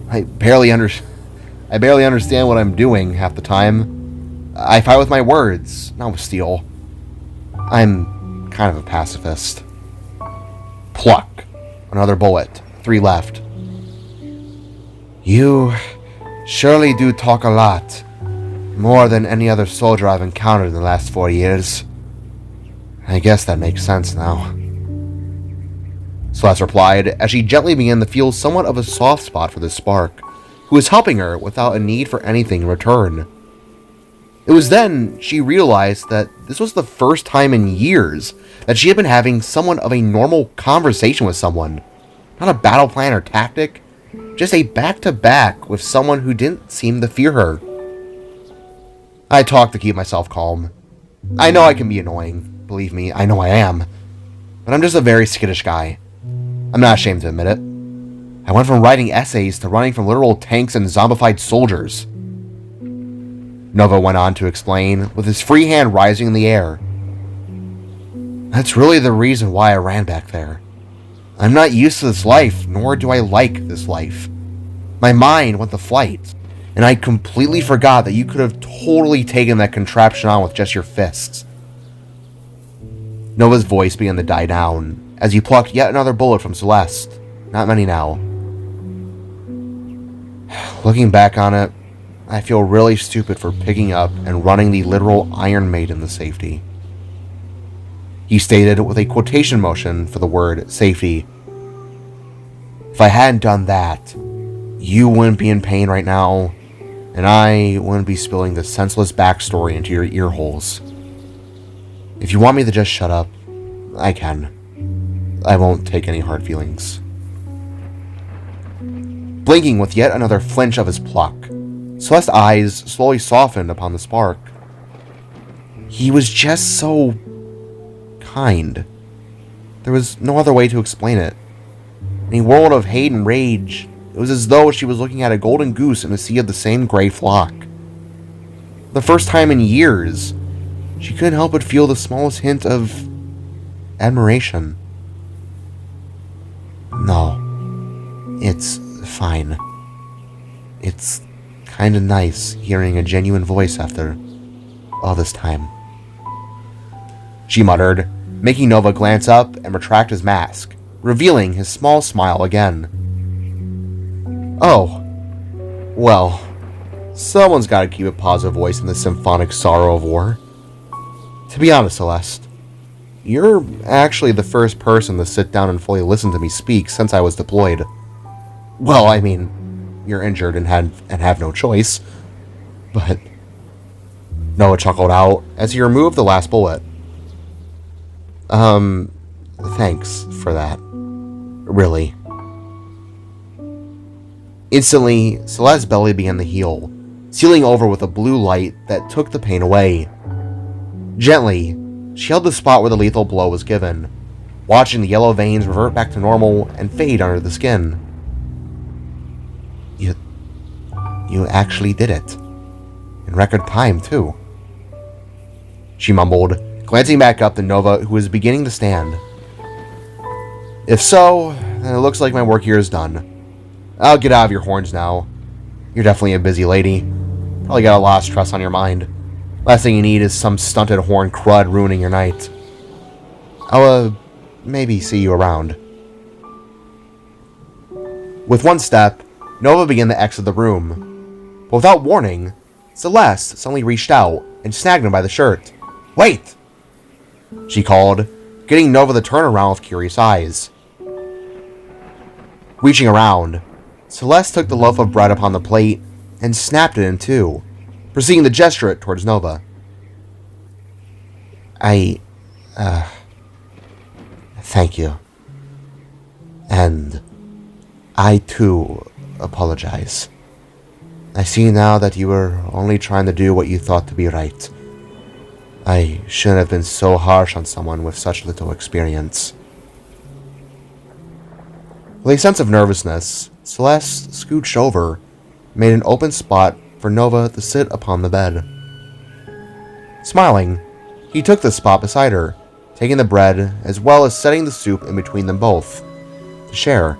[SPEAKER 1] I barely understand what I'm doing half the time. I fight with my words, not with steel. I'm kind of a pacifist. Pluck. Another bullet. 3 left. You surely do talk a lot. More than any other soldier I've encountered in the last 4 years. I guess that makes sense now. Celeste replied as she gently began to feel somewhat of a soft spot for this spark, who was helping her without a need for anything in return. It was then she realized that this was the first time in years that she had been having somewhat of a normal conversation with someone. Not a battle plan or tactic, just a back-to-back with someone who didn't seem to fear her. I talk to keep myself calm. I know I can be annoying, believe me, I know I am. But I'm just a very skittish guy. I'm not ashamed to admit it. I went from writing essays to running from literal tanks and zombified soldiers. Nova went on to explain, with his free hand rising in the air. That's really the reason why I ran back there. I'm not used to this life, nor do I like this life. My mind went to flight, and I completely forgot that you could have totally taken that contraption on with just your fists. Nova's voice began to die down, as he plucked yet another bullet from Celeste. Not many now. Looking back on it, I feel really stupid for picking up and running the literal Iron Maiden to safety. He stated with a quotation motion for the word safety. If I hadn't done that, you wouldn't be in pain right now, and I wouldn't be spilling the senseless backstory into your ear holes. If you want me to just shut up, I can. I won't take any hard feelings. Blinking with yet another flinch of his pluck, Celeste's eyes slowly softened upon the spark. He was just so kind. There was no other way to explain it. In a world of hate and rage, it was as though she was looking at a golden goose in a sea of the same gray flock. The first time in years, she couldn't help but feel the smallest hint of admiration. No, it's fine. It's kinda nice hearing a genuine voice after all this time. She muttered, making Nova glance up and retract his mask, revealing his small smile again. Oh, well, someone's got to keep a positive voice in the symphonic sorrow of war. To be honest, Celeste, you're actually the first person to sit down and fully listen to me speak since I was deployed. Well, I mean, you're injured and have no choice, but... Noah chuckled out as he removed the last bullet. Thanks for that. Really. Instantly, Celeste's belly began to heal, sealing over with a blue light that took the pain away. Gently, she held the spot where the lethal blow was given, watching the yellow veins revert back to normal and fade under the skin. You actually did it. In record time, too. She mumbled, glancing back up to Nova, who was beginning to stand. If so, then it looks like my work here is done. I'll get out of your horns now. You're definitely a busy lady. Probably got a lot of stress on your mind. Last thing you need is some stunted horn crud ruining your night. I'll, maybe see you around. With one step, Nova began to exit the room. But without warning, Celeste suddenly reached out and snagged him by the shirt. Wait! She called, getting Nova to turn around with curious eyes. Reaching around, Celeste took the loaf of bread upon the plate and snapped it in two, proceeding to gesture it towards Nova. Thank you. And I, too, apologize. I see now that you were only trying to do what you thought to be right. I shouldn't have been so harsh on someone with such little experience. With a sense of nervousness, Celeste scooched over, made an open spot for Nova to sit upon the bed. Smiling, he took the spot beside her, taking the bread as well as setting the soup in between them both, to share.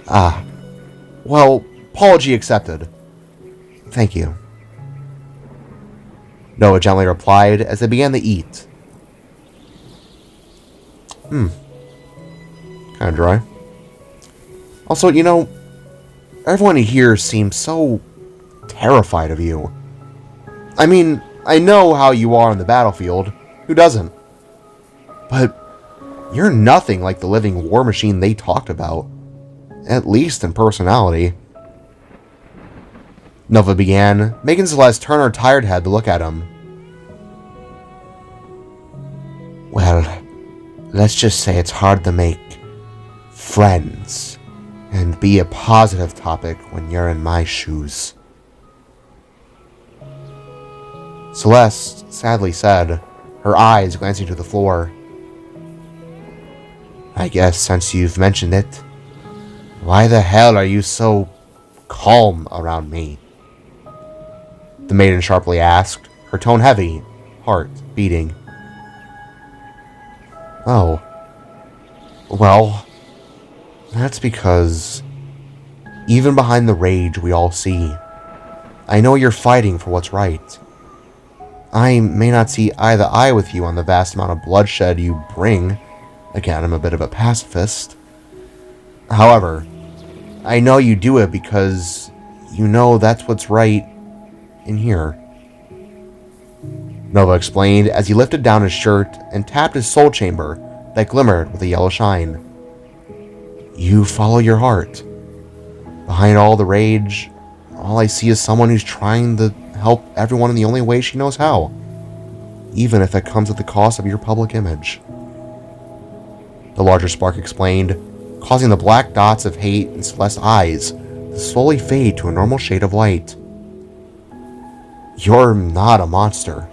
[SPEAKER 1] Well, apology accepted. Thank you. Noah gently replied as they began to eat. Kinda dry. Also, everyone here seems so terrified of you. I mean, I know how you are on the battlefield. Who doesn't? But you're nothing like the living war machine they talked about. At least in personality. Nova began, making Celeste turn her tired head to look at him. Well, let's just say it's hard to make friends and be a positive topic when you're in my shoes. Celeste sadly said, her eyes glancing to the floor. I guess since you've mentioned it, why the hell are you so calm around me? The maiden sharply asked, her tone heavy, heart beating. Oh. Well, that's because even behind the rage we all see, I know you're fighting for what's right. I may not see eye to eye with you on the vast amount of bloodshed you bring. Again, I'm a bit of a pacifist. However, I know you do it because you know that's what's right in here. Nova explained as he lifted down his shirt and tapped his soul chamber that glimmered with a yellow shine. You follow your heart. Behind all the rage, all I see is someone who's trying to help everyone in the only way she knows how, even if it comes at the cost of your public image. The larger spark explained, causing the black dots of hate in Celeste's eyes to slowly fade to a normal shade of light. You're not a monster.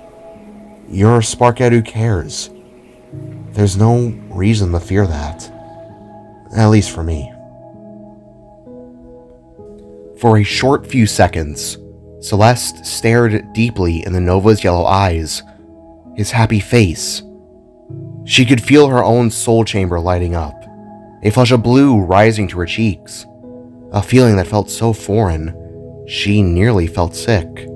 [SPEAKER 1] You're a Sparkhead who cares. There's no reason to fear that. At least for me. For a short few seconds, Celeste stared deeply into Nova's yellow eyes, his happy face. She could feel her own soul chamber lighting up, a flush of blue rising to her cheeks, a feeling that felt so foreign, she nearly felt sick.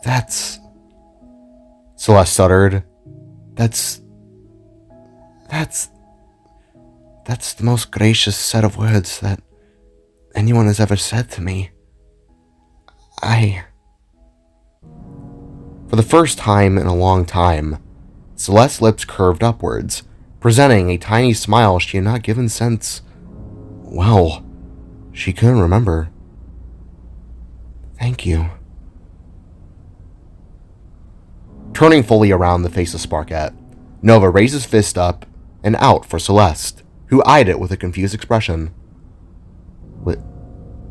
[SPEAKER 1] That's... Celeste stuttered. That's the most gracious set of words that anyone has ever said to me. For the first time in a long time, Celeste's lips curved upwards, presenting a tiny smile she had not given since... well, she couldn't remember. Thank you. Turning fully around to face the Sparkette, Nova raised his fist up and out for Celeste, who eyed it with a confused expression.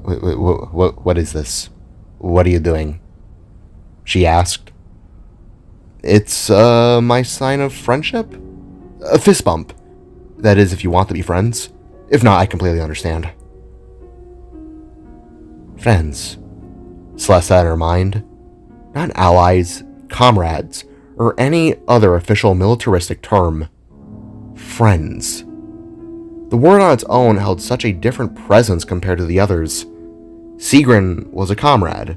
[SPEAKER 1] What is this? What are you doing? She asked. It's, my sign of friendship? A fist bump. That is, if you want to be friends. If not, I completely understand. Friends, Celeste had in her mind. Not allies, comrades, or any other official militaristic term. Friends. The word on its own held such a different presence compared to the others. Sigrun was a comrade.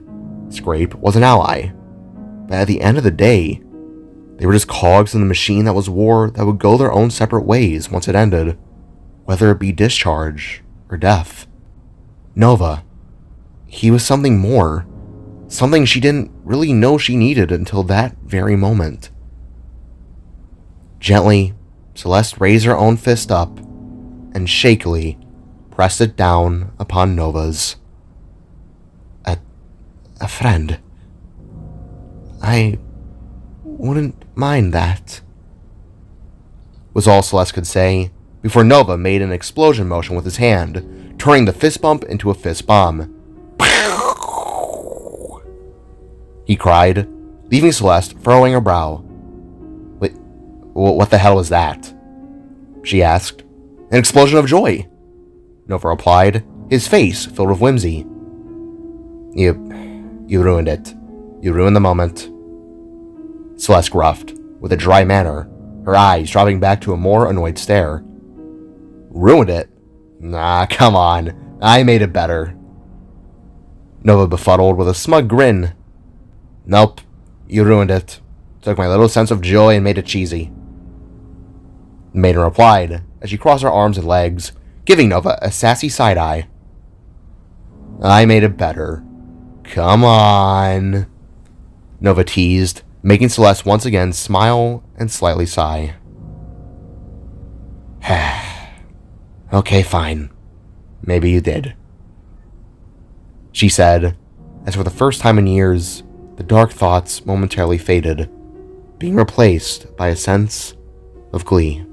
[SPEAKER 1] Scrape was an ally. But at the end of the day, they were just cogs in the machine that was war that would go their own separate ways once it ended, whether it be discharge or death. Nova, he was something more, something she didn't really know she needed until that very moment. Gently, Celeste raised her own fist up and shakily pressed it down upon Nova's. A friend. I wouldn't mind that, was all Celeste could say, before Nova made an explosion motion with his hand, turning the fist bump into a fist bomb. He cried, leaving Celeste furrowing her brow. Wait, what the hell was that? She asked. An explosion of joy, Nova replied, his face filled with whimsy. You ruined it. You ruined the moment. Celeste gruffed, with a dry manner, her eyes dropping back to a more annoyed stare. Ruined it? Nah, come on. I made it better. Nova befuddled with a smug grin. Nope, you ruined it. Took my little sense of joy and made it cheesy. Maiden replied, as she crossed her arms and legs, giving Nova a sassy side-eye. I made it better. Come on, Nova teased, making Celeste once again smile and slightly sigh. Okay, fine. Maybe you did, she said, as for the first time in years, the dark thoughts momentarily faded, being replaced by a sense of glee.